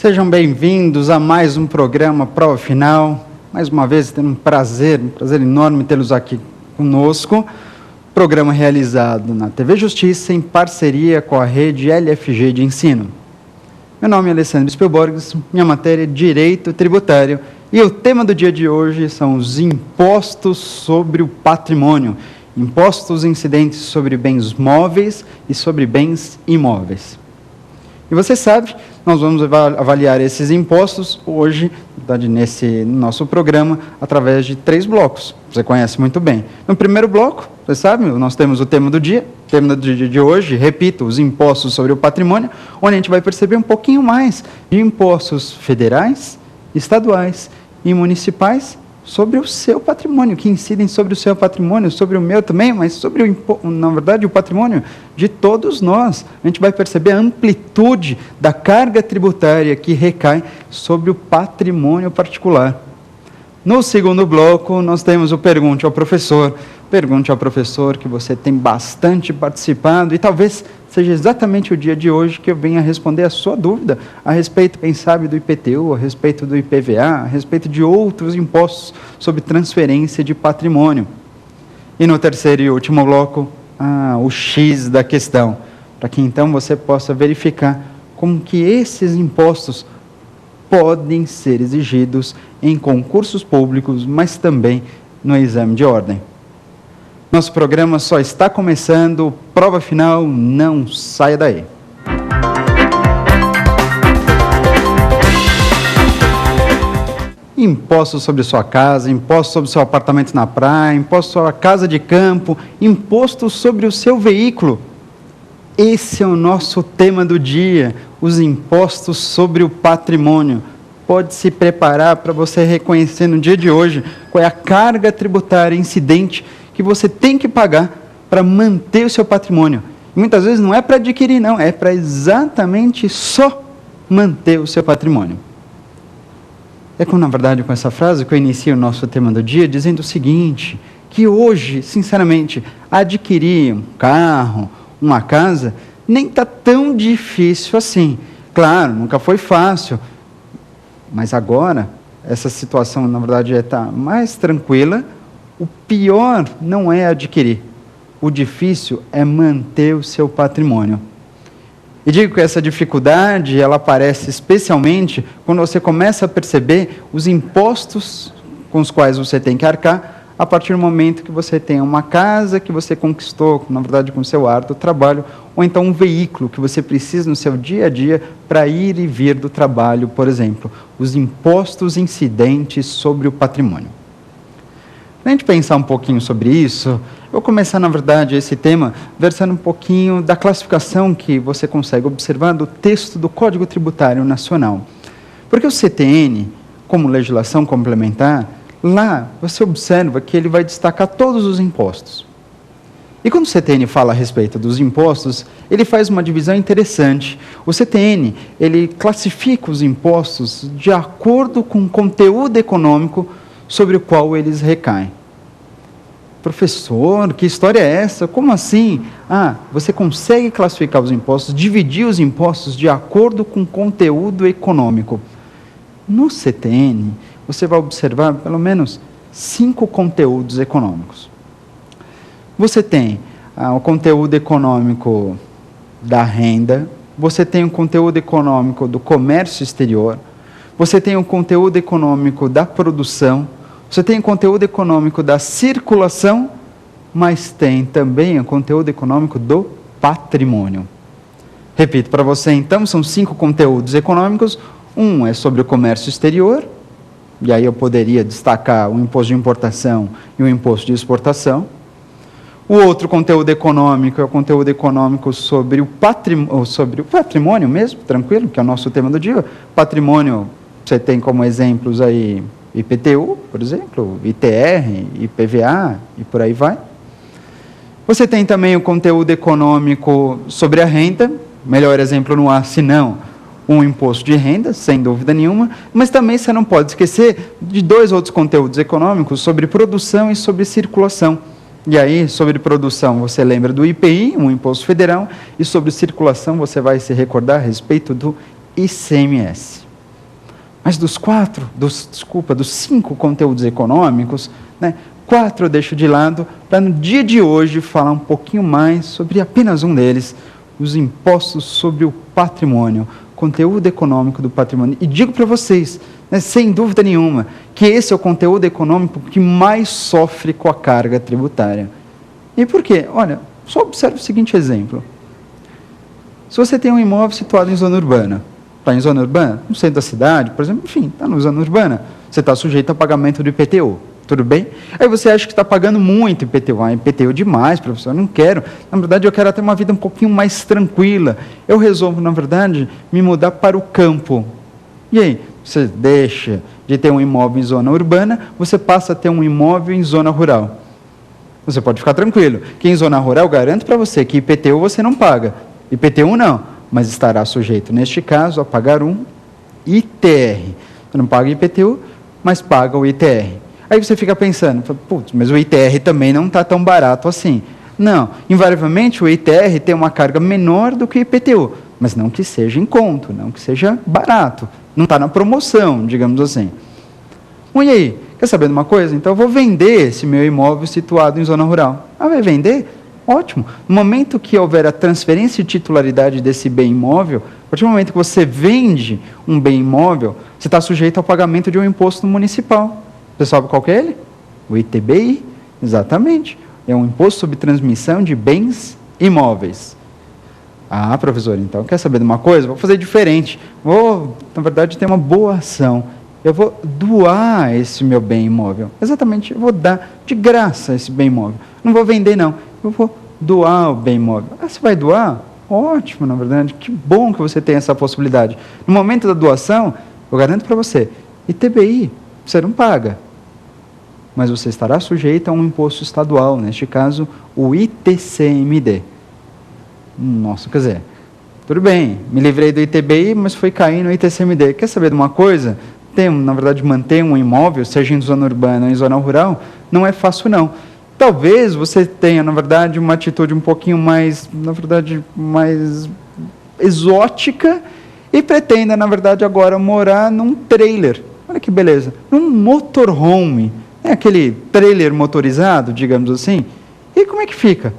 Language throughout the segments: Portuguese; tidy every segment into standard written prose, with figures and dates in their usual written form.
Sejam bem-vindos a mais um programa Prova Final. Mais uma vez, tendo um prazer enorme tê-los aqui conosco. Programa realizado na TV Justiça em parceria com a rede LFG de ensino. Meu nome é Alessandro Spielborgs, minha matéria é Direito Tributário e o tema do dia de hoje são os impostos sobre o patrimônio, impostos incidentes sobre bens móveis e sobre bens imóveis. E você sabe, nós vamos avaliar esses impostos hoje, nesse nosso programa, através de 3 blocos. Você conhece muito bem. No primeiro bloco, você sabe, nós temos o tema do dia. O tema do dia de hoje, repito, os impostos sobre o patrimônio, onde a gente vai perceber um pouquinho mais de impostos federais, estaduais e municipais sobre o seu patrimônio, que incidem sobre o seu patrimônio, sobre o meu também, mas sobre, na verdade, o patrimônio de todos nós. A gente vai perceber a amplitude da carga tributária que recai sobre o patrimônio particular. No segundo bloco, nós temos o Pergunte ao Professor. Pergunte ao Professor, que você tem bastante participado, e talvez seja exatamente o dia de hoje que eu venha responder a sua dúvida a respeito, quem sabe, do IPTU, a respeito do IPVA, a respeito de outros impostos sobre transferência de patrimônio. E no terceiro e último bloco, o X da questão, para que então você possa verificar como que esses impostos podem ser exigidos em concursos públicos, mas também no exame de ordem. Nosso programa só está começando, prova final, não saia daí. Impostos sobre sua casa, imposto sobre seu apartamento na praia, imposto sobre a casa de campo, imposto sobre o seu veículo. Esse é o nosso tema do dia, os impostos sobre o patrimônio. Pode se preparar para você reconhecer no dia de hoje qual é a carga tributária incidente que você tem que pagar para manter o seu patrimônio. E muitas vezes não é para adquirir, não, é para exatamente só manter o seu patrimônio. É na verdade, com essa frase que eu inicio o nosso tema do dia, dizendo o seguinte, que hoje, sinceramente, adquirir um carro, uma casa, nem está tão difícil assim. Claro, nunca foi fácil, mas agora, essa situação, na verdade, está mais tranquila. O pior não é adquirir, o difícil é manter o seu patrimônio. E digo que essa dificuldade, ela aparece especialmente quando você começa a perceber os impostos com os quais você tem que arcar, a partir do momento que você tem uma casa que você conquistou, na verdade, com o seu árduo trabalho, ou então um veículo que você precisa no seu dia a dia para ir e vir do trabalho, por exemplo. Os impostos incidentes sobre o patrimônio. Para a gente pensar um pouquinho sobre isso, eu vou começar, na verdade, esse tema versando um pouquinho da classificação que você consegue observar do texto do Código Tributário Nacional. Porque o CTN, como legislação complementar, lá você observa que ele vai destacar todos os impostos. E quando o CTN fala a respeito dos impostos, ele faz uma divisão interessante. O CTN, ele classifica os impostos de acordo com o conteúdo econômico sobre o qual eles recaem. Professor, que história é essa? Como assim? Você consegue classificar os impostos, dividir os impostos de acordo com o conteúdo econômico. No CTN, você vai observar pelo menos 5 conteúdos econômicos. Você tem o conteúdo econômico da renda, você tem o conteúdo econômico do comércio exterior, você tem o conteúdo econômico da produção, você tem o conteúdo econômico da circulação, mas tem também o conteúdo econômico do patrimônio. Repito para você, então, são 5 conteúdos econômicos. Um é sobre o comércio exterior, e aí eu poderia destacar o imposto de importação e o imposto de exportação. O outro conteúdo econômico é o conteúdo econômico sobre o patrimônio mesmo, tranquilo, que é o nosso tema do dia. Patrimônio, você tem como exemplos aí IPTU, por exemplo, ITR, IPVA e por aí vai. Você tem também o conteúdo econômico sobre a renda, melhor exemplo não há senão um imposto de renda, sem dúvida nenhuma, mas também você não pode esquecer de 2 outros conteúdos econômicos sobre produção e sobre circulação. E aí, sobre produção, você lembra do IPI, um imposto federal, e sobre circulação você vai se recordar a respeito do ICMS. Mas dos 5 conteúdos econômicos, né, 4 eu deixo de lado para no dia de hoje falar um pouquinho mais sobre apenas um deles, os impostos sobre o patrimônio, conteúdo econômico do patrimônio. E digo para vocês, né, sem dúvida nenhuma, que esse é o conteúdo econômico que mais sofre com a carga tributária. E por quê? Olha, só observe o seguinte exemplo. Se você tem um imóvel situado em zona urbana, está em zona urbana, no centro da cidade, por exemplo, enfim, está na zona urbana, você está sujeito ao pagamento do IPTU, tudo bem? Aí você acha que está pagando muito IPTU, IPTU demais, professor, eu não quero, na verdade eu quero ter uma vida um pouquinho mais tranquila, eu resolvo, na verdade, me mudar para o campo. E aí, você deixa de ter um imóvel em zona urbana, você passa a ter um imóvel em zona rural. Você pode ficar tranquilo, que em zona rural, garanto para você que IPTU você não paga, IPTU não, mas estará sujeito, neste caso, a pagar um ITR. Você não paga IPTU, mas paga o ITR. Aí você fica pensando, putz, mas o ITR também não está tão barato assim. Não, invariavelmente o ITR tem uma carga menor do que o IPTU, mas não que seja em conto, não que seja barato. Não está na promoção, digamos assim. Bom, e aí? Quer saber de uma coisa? Então eu vou vender esse meu imóvel situado em zona rural. Ah, vai vender? Ótimo. No momento que houver a transferência de titularidade desse bem imóvel, a partir do momento que você vende um bem imóvel, você está sujeito ao pagamento de um imposto municipal. Você sabe qual que é ele? O ITBI. Exatamente. É um imposto sobre transmissão de bens imóveis. Ah, professor, então quer saber de uma coisa? Vou fazer diferente. Vou, na verdade, ter uma boa ação. Eu vou doar esse meu bem imóvel. Exatamente, eu vou dar de graça esse bem imóvel. Não vou vender, não. Eu vou doar o bem imóvel. Ah, você vai doar? Ótimo, na verdade. Que bom que você tem essa possibilidade. No momento da doação, eu garanto para você, ITBI, você não paga. Mas você estará sujeito a um imposto estadual, neste caso, o ITCMD. Nossa, quer dizer, tudo bem, me livrei do ITBI, mas foi cair no ITCMD. Quer saber de uma coisa? Na verdade, manter um imóvel, seja em zona urbana ou em zona rural, não é fácil, não. Talvez você tenha, na verdade, uma atitude um pouquinho mais, na verdade, mais exótica e pretenda, na verdade, agora morar num trailer. Olha que beleza, num motorhome. É aquele trailer motorizado, digamos assim. E como é que fica?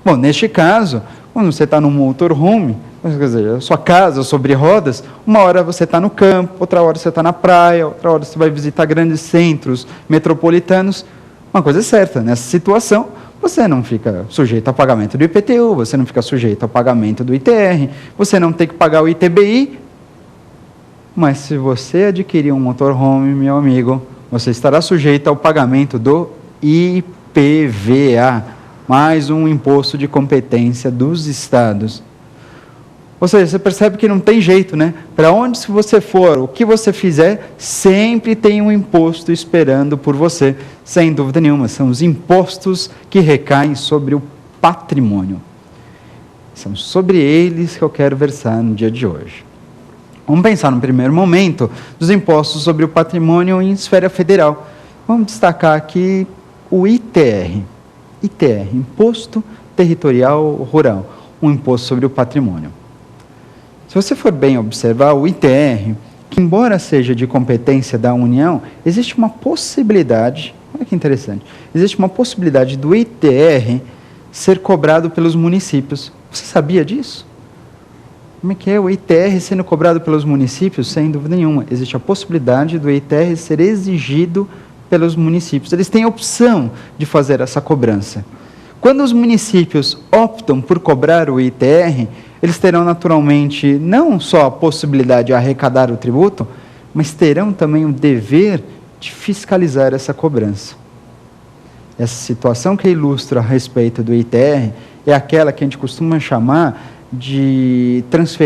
Bom, neste caso, quando você está num motorhome, quer dizer, a sua casa sobre rodas, uma hora você está no campo, outra hora você está na praia, outra hora você vai visitar grandes centros metropolitanos. Uma coisa é certa, nessa situação, você não fica sujeito ao pagamento do IPTU, você não fica sujeito ao pagamento do ITR, você não tem que pagar o ITBI, mas se você adquirir um motorhome, meu amigo, você estará sujeito ao pagamento do IPVA, mais um imposto de competência dos estados. Ou seja, você percebe que não tem jeito, né? Para onde você for, o que você fizer, sempre tem um imposto esperando por você, sem dúvida nenhuma. São os impostos que recaem sobre o patrimônio. São sobre eles que eu quero versar no dia de hoje. Vamos pensar no primeiro momento dos impostos sobre o patrimônio em esfera federal. Vamos destacar aqui o ITR. ITR, Imposto Territorial Rural, um imposto sobre o patrimônio. Se você for bem observar, o ITR, que embora seja de competência da União, existe uma possibilidade, olha que interessante, existe uma possibilidade do ITR ser cobrado pelos municípios. Você sabia disso? Como é que é o ITR sendo cobrado pelos municípios? Sem dúvida nenhuma, existe a possibilidade do ITR ser exigido pelos municípios. Eles têm a opção de fazer essa cobrança. Quando os municípios optam por cobrar o ITR, eles terão naturalmente não só a possibilidade de arrecadar o tributo, mas terão também o dever de fiscalizar essa cobrança. Essa situação que ilustra a respeito do ITR é aquela que a gente costuma chamar de transferência